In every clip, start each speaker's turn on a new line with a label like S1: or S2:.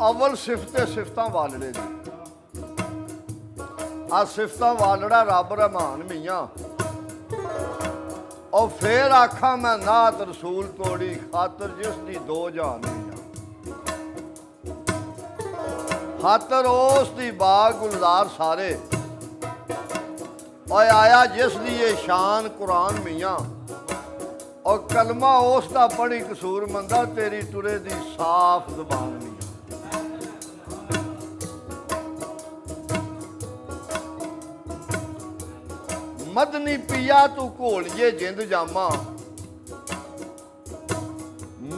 S1: अवल सिफते सिफतां वालड़े दी आ सिफतां वालड़ा रब रहमान मियाँ और फिर आखा मैं नात रसूल तोड़ी खातर जिसदी दो जान मियाँ खातर उस दी बाग गुलजार सारे और आया जिसदी ये शान कुरान मियाँ और कलमा उसका बड़ी कसूर मंदा तेरी टुरे दी साफ जुबान मियाँ मदनी पिया तू घोलिए जिंद जामा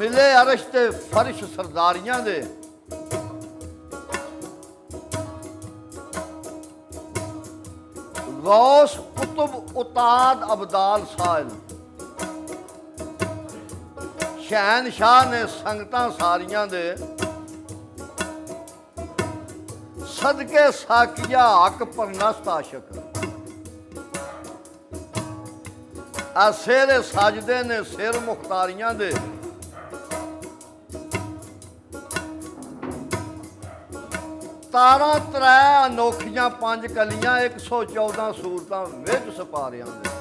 S1: मिले अरश ते फर्श सरदारियां दे गौस कुतुब उताद अबदाल साहिल शहनशाह ने संगतां सारियां दे सदके साकिया हक परनस्त आशक आ सेरे साजदे ने सिर मुख्तारियां दे तारा त्रै अनोखियां पंज कलियां 114 सूरतां विच सपारियां दे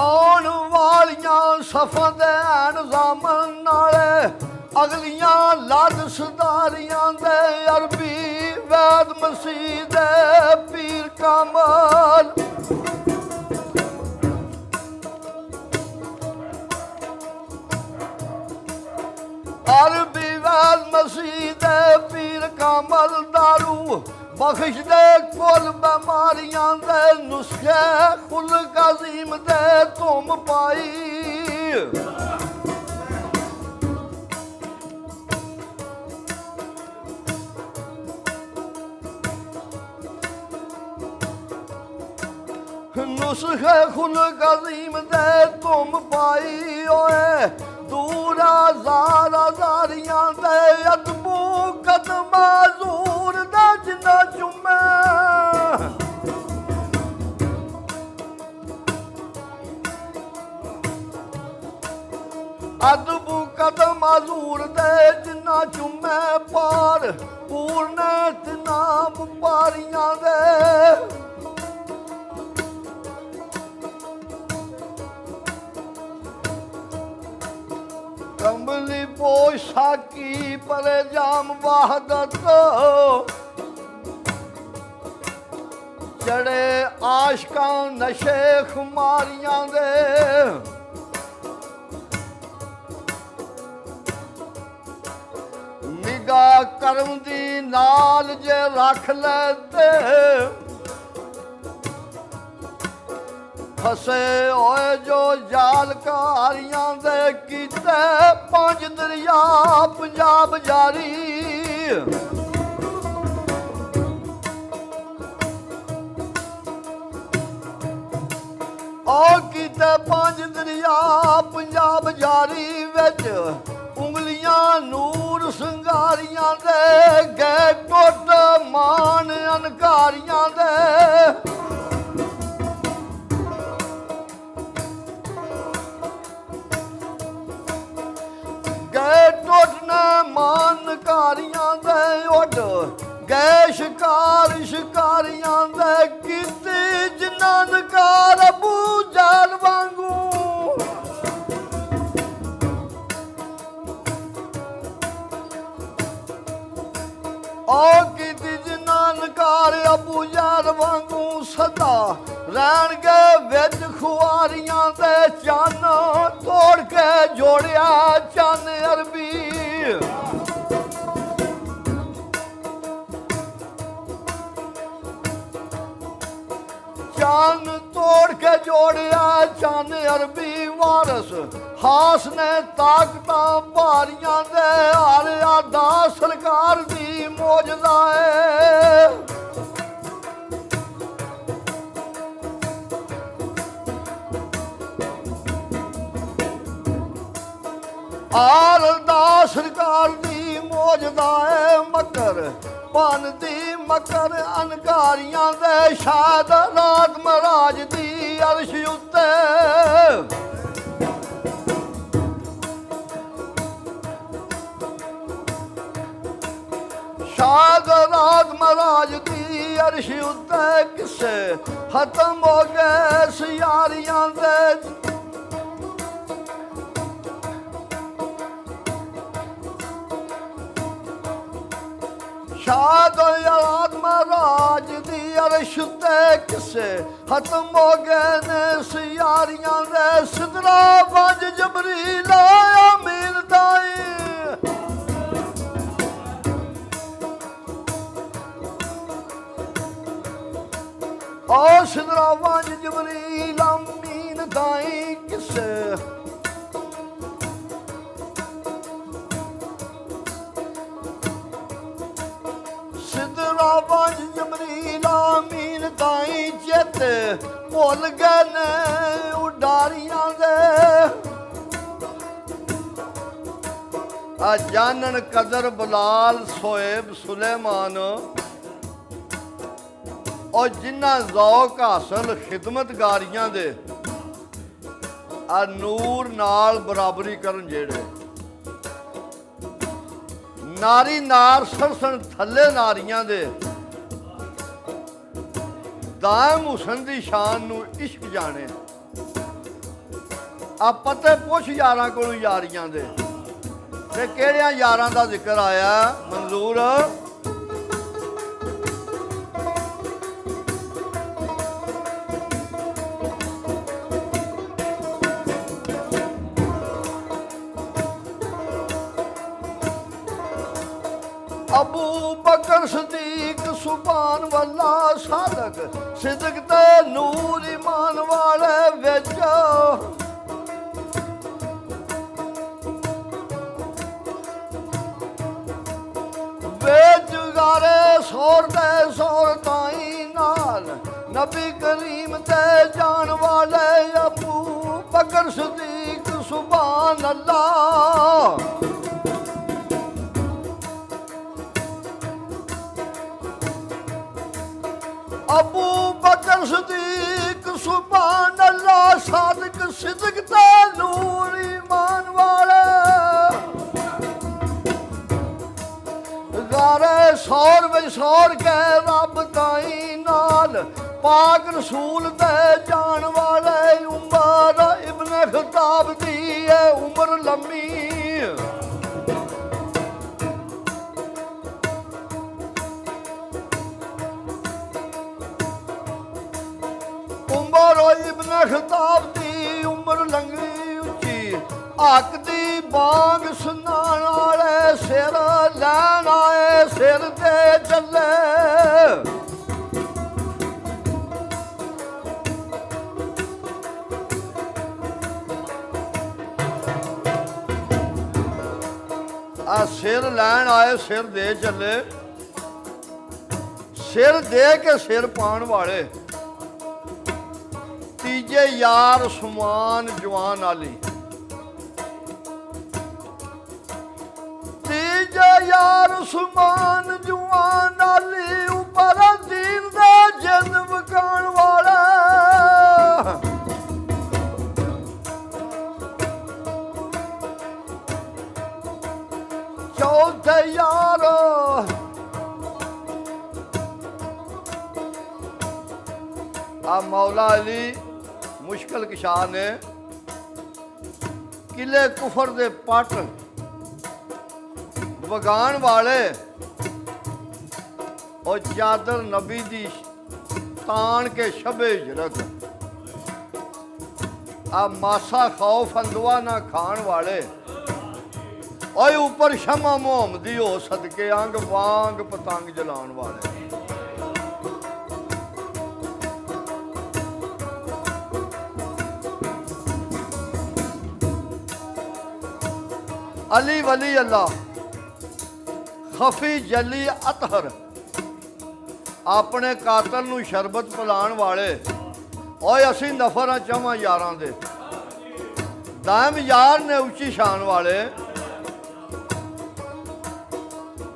S1: आउण वालियां सफां दे निज़ामन नाले अगलियां लद सदारियां दे अरबी वैद मसीह दे पीर कामल अरबी वैद मसीह दे पीर कामल दारू बख्श दे कुल बीमारियां दे नुस्खे खुल्क अज़ीम दे तुम पाई नुस्खे खुल्क अज़ीम दे तुम पाई ओए दूरा ज़ारा ज़ारियां दे अदबू कदम ज़ूर दे जिन्ना चुमे अदबू कदम ज़ूर दे जिन्ना चुमे पार पूर्ण तनाम पारियां दे कमली पोशाकी परे जाम वहदत चढ़े आशकां नशे खुमारियां दे निगाह करम दी नाल जे रख लेते फसे होए जो जाल कारियां दे कीते पंज दरिया पंजाब जारी ओ कीते पंज दरिया पंजाब जारी विच उंगलियां नूर संगारियां दे गए टुट मान अनकारियां दे मान कारियां दे उड गए शिकार शिकारियां दे कीती जनानकार अबू जाल वांगू ओ कीती जनानकार अबू जाल वांगू सदा रहन गए विच खुआरियां दे चन तोड़ के जोड़िया चन अरबी चन तोड़ के जोड़िया चन अरबी वारस हास ने ताकतां भारियां दे हर अदा सरकार दी मौजदा है आर दा सरकार दी मौजदा है मकर पन दी मकर अनकारियां दे शाद रात महाराज दी अर्श उत्ते शाद रात महाराज दी अर्श उत्ते किसे खत्म हो गए सियारियां दे शाद रात महाराज दी अर्श उत्ते किसे खत्म हो गए ने सियारियां दे सिदरा वंज जबरील आया मीर दाई ओ सिदरा वंज जबरील अमीन दाई किसे सिदरा वंज जबरील अमीन दाई चेत भुल गए ने उडारियां दे जानन कदर बलाल सोएब सुलेमान और जिन्ना ज़ौक हासिल खिदमतगारियां दे नूर नाल बराबरी करन जेड़े नारी नार सरसन थले नारियां दे दायम हुसन दी शान नू इश्क जाने आ पते पुछ यारां कोलों यारियां दे ते केड़ियां यारां दा जिक्र आया मंजूर अबू बकर सदीक सुभान वल्ला सादक सिदक ते नूर ईमान वाले विच बेजुगारे सोर दे सोर ताई नाल नबी करीम ते जान वाले अबू बकर सदीक सुभान अल्लाह अबू बकर सदीक सुभान अल्लाह सादिक सिदक ते नूर ईमान वाले गारे सौर विसौर के रब ताई नाल पाक रसूल दे जान वाले उमर इब्न खताब दी है उमर लम्मी इब्न खताब दी उम्र लंघी उच्ची हक दी बांग सुनाण वाले सिर लैन आए सिर ते चले सिर लैन आए सिर दे चले सिर दे के सिर पाण वाले तीजे यार सुमान जवान आली तीजे यार सुमान जवान आली ऊपर दीन दा जिंद वकाण वाला चौथे यार मौला अली मुश्किल किशा ने किले कुफर दे पट वगान वाले और चादर नबी दी तान के शबे हिजरत मासा खौफ अंदुआ ना खान वाले और ऊपर शमा मोहम्मदी हो सदके अंग वांग पतंग जलान वाले अली वली अल्लाह खफी जली अतहर अपने कातल नूं शरबत पिलाण वाले और असी नफर हाँ चवां यारां दे दायम यार ने उच्ची शान वाले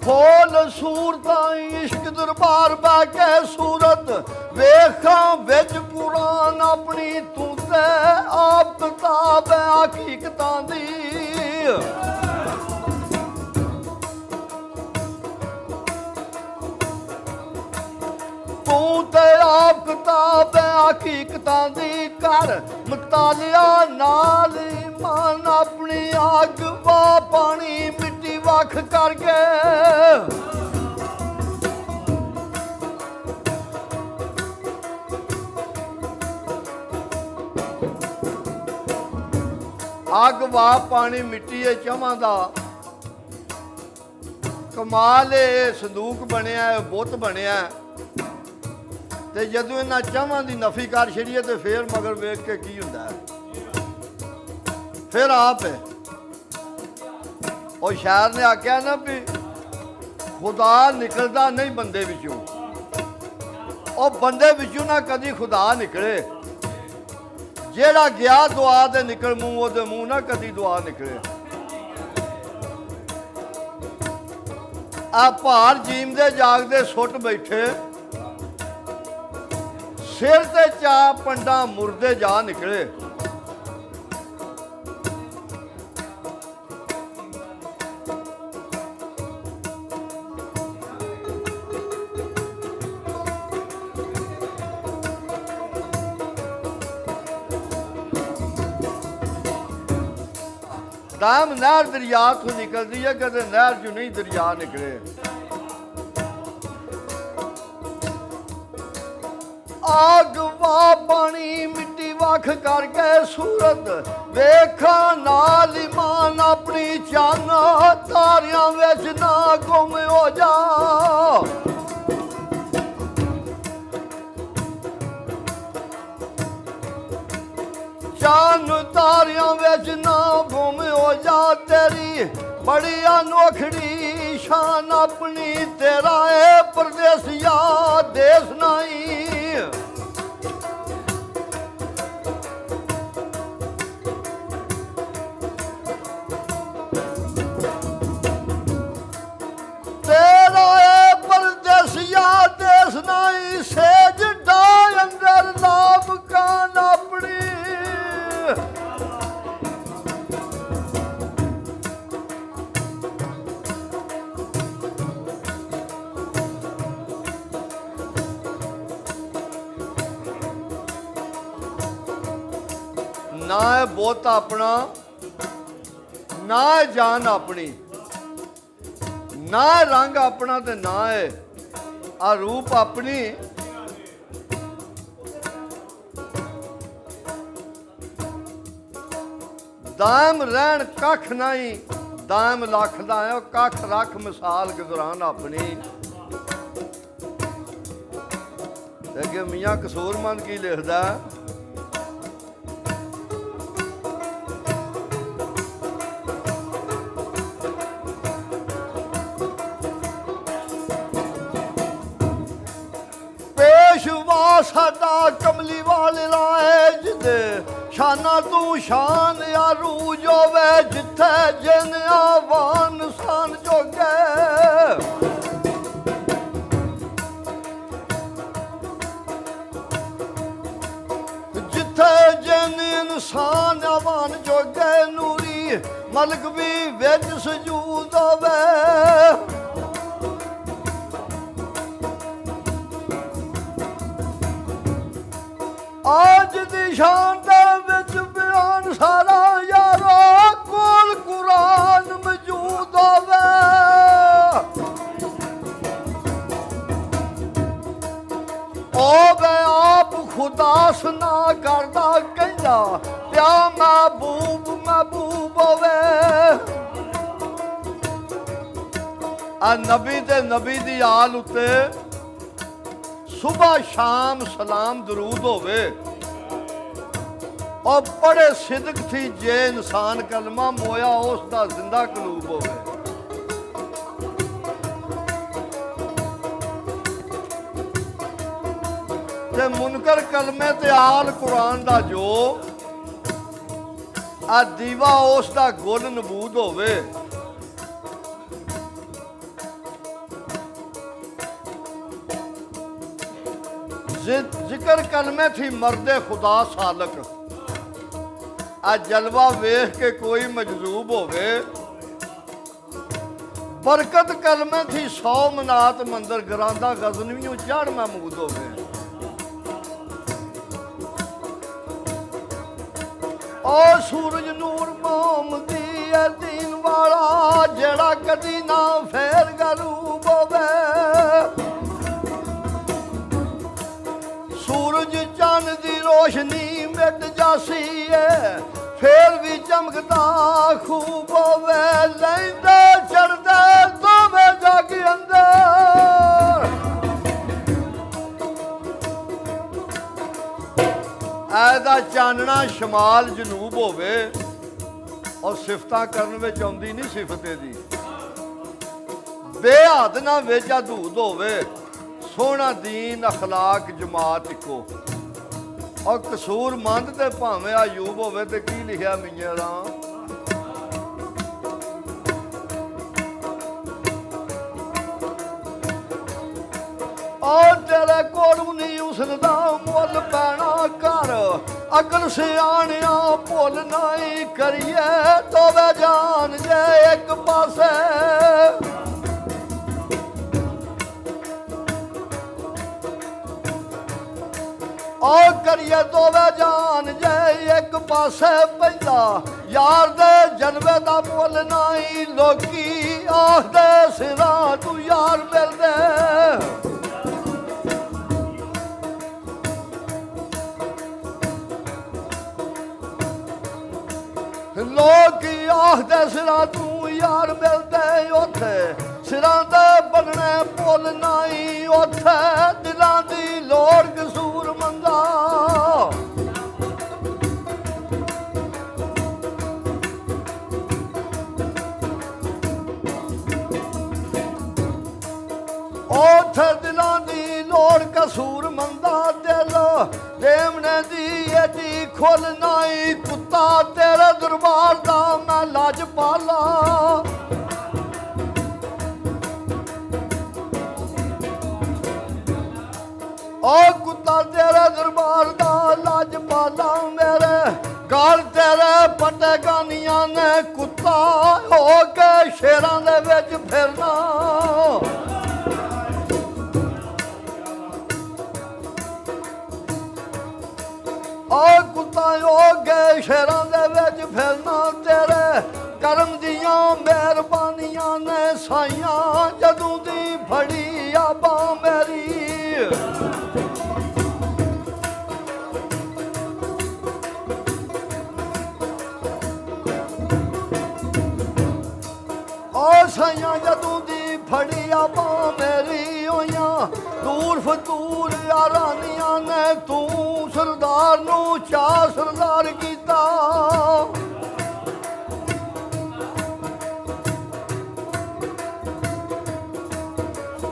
S1: खोल सूरतां इश्क दरबार बह के सूरत वेखां विच कुरान अपनी तू ते आप किताब है हकीकतां दी तू ते आप किताब है हकीकतां दी कर मुतालिया नाल ईमान अपनी अग वा पानी मिट्टी वख करके अग वा पानी मिट्टी है चवां दा कमाल है संदूक बनया बुत बनया ते जदों इन्हां चावां दी नफी कर छड़ीए ते फिर मगर वेख के की हुंदा है फिर आप है और शायर ने आख्या ना भी खुदा निकलदा नहीं बंदे विचों और बंदे विचों ना कदी खुदा निकले जेड़ा गया दुआ दे निकल मूंह ओदे मूंह ना कदी दुआ निकले आ भार जीमदे जागदे सुट बैठे सिर ते चा पंडा मुर्दे जा निकले दाम नहर दरिया तो निकलती है कदे नहर चो नहीं दरिया निकले आग वा पानी मिट्टी वख करके सूरत वेखा नाल ईमान अपनी चाना तारियां विच ना गुम हो जा चान तारियां विच ना गुम हो जा तेरी बड़ी अनोखड़ी शान अपनी तेरा है परदेसिया देश नहीं तेरा है परदेसिया देश नहीं सेज डा अंदर लाभ कान अपनी ना है बोत अपना ना है जान अपनी ना है रंग अपना ते ना है आ रूप अपनी दाम रहन कख नहीं दाम लख दा है कख रख मिसाल गुजरान अपनी अगे मियाँ कसूरमंद की लिखदा साडा कमली वाले लाए जिदे शाना तू शान अरूज होवे जिथे जिन आवान सान जोगे जिथे जिन इंसान आवान जोगे नूरी मलक भी विच सजूद होवे आज दी शान दे विच बयान सारा यारो कोल कुरान मौजूद होवे ओवे आप खुदा सुना करदा कहंदा प्या महबूब महबूब होवे आ नबी ते नबी दी आल उत्ते सुबह शाम सलाम दरूद होवे और बड़े सिदक थी जे इंसान कलमा मोया उसका जिंदा कलूब होवे ते मुनकर कलमे ते आल कुरान दा जो आ दीवा उसका गुल नबूद होवे जिक्र कलमे थी मर्दे खुदा सालक। आ जलवा वेख के कोई मजजूब होवे। बरकत कलमे थी 100 मनात मंदिर गरांदा गजनवियों चढ़ महमूद होवे। ओ सूरज नूर मोमदी है दीन वाला जेड़ा कदी ना फेर गरूब होवे। सूरज चंद दी रोशनी मिट जासी है फिर भी चमकदा खूब होवे। लैंदे चढ़दे दोवें जग अंदर ऐदा चानना शमाल जनूब होवे और सिफतां करन विच आउंदी नहीं सिफते दी। बेहद ना विच अधूद होवे सोहना दीन अखलाक जमात इको। और कसूर मंद ते भावें अयूब होवे ते की लिखिया मियां राम। और तेरे कोलू नहीं उसदा मुल पैना कर। अकल सियाणिया भुल नहीं करिए तोवे जान जे एक पासे। और करिए दोवे जान जे एक पासे पैदा। यार दे जलवे दा मुल नहीं लोकी आखदे सिरा तू यार मिलदे। लोग आखदे सिरा तू यार मिलदे उथे सिरां दे बनने भुल नहीं उथे दिलां दी लोड़ कसूर मंदा। उथे दिलां दी लोड़ कसूर मंदा। दिल देवने दी एडी खुल नहीं कुत्ता तेरे दरबार दा मैं लाज पाला। ओ कुत्ता तेरे दरबार दा लाज पाला। मेरे गाल तेरे पटे गानियां ने कुत्ता हो के शेरां दे विच फिरना। ओ कुत्ता हो गए शेरां दे विच फिरना। तेरे करम दियां मेहरबानियां ने साइयां जदों दी फड़ी आबा मेरी। ओ साइयां जदों दी फड़ी आबा मेरी होइयां दूर फतूर यारानियां ने तू सरदार नू चा सरदार कीता।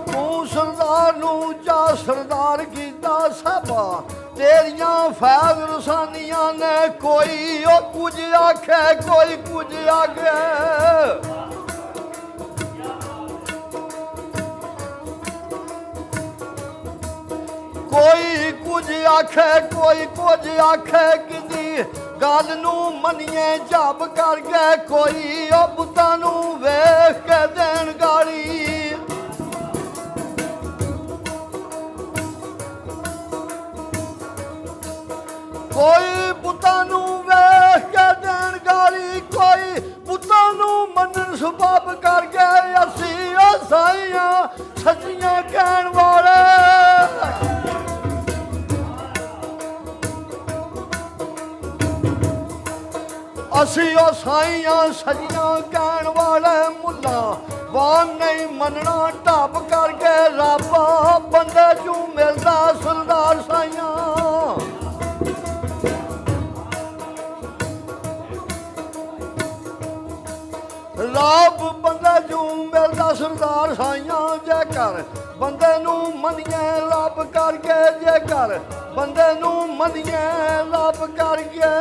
S1: तू सरदार नू चा सरदार कीता। साबा तेरियां फैज रसानियां ने कोई ओ कुछ आखे कोई कुछ आगे। कोई कुछ आखे कोई कुछ आखे किदी गल नू मनिए जब कर गए। कोई ओ बुतां नू वेख के देन गाली। कोई बुतां नू वेख के देन गाली। कोई बुतां नू मनन सबब कर गए। असी ओ साइयां सच्चियां कहण वाले। असी ओ साइयां सजियां कहण वाले मुल्ला वान नहीं मनना ढप करके रब बंदे चू मिलदा सरदार साइयां। रब बंदे चू मिलदा सरदार साइयां। जेकर बंदे नू मनिए रब करके जेकर बंदे नू मनिए रब करके।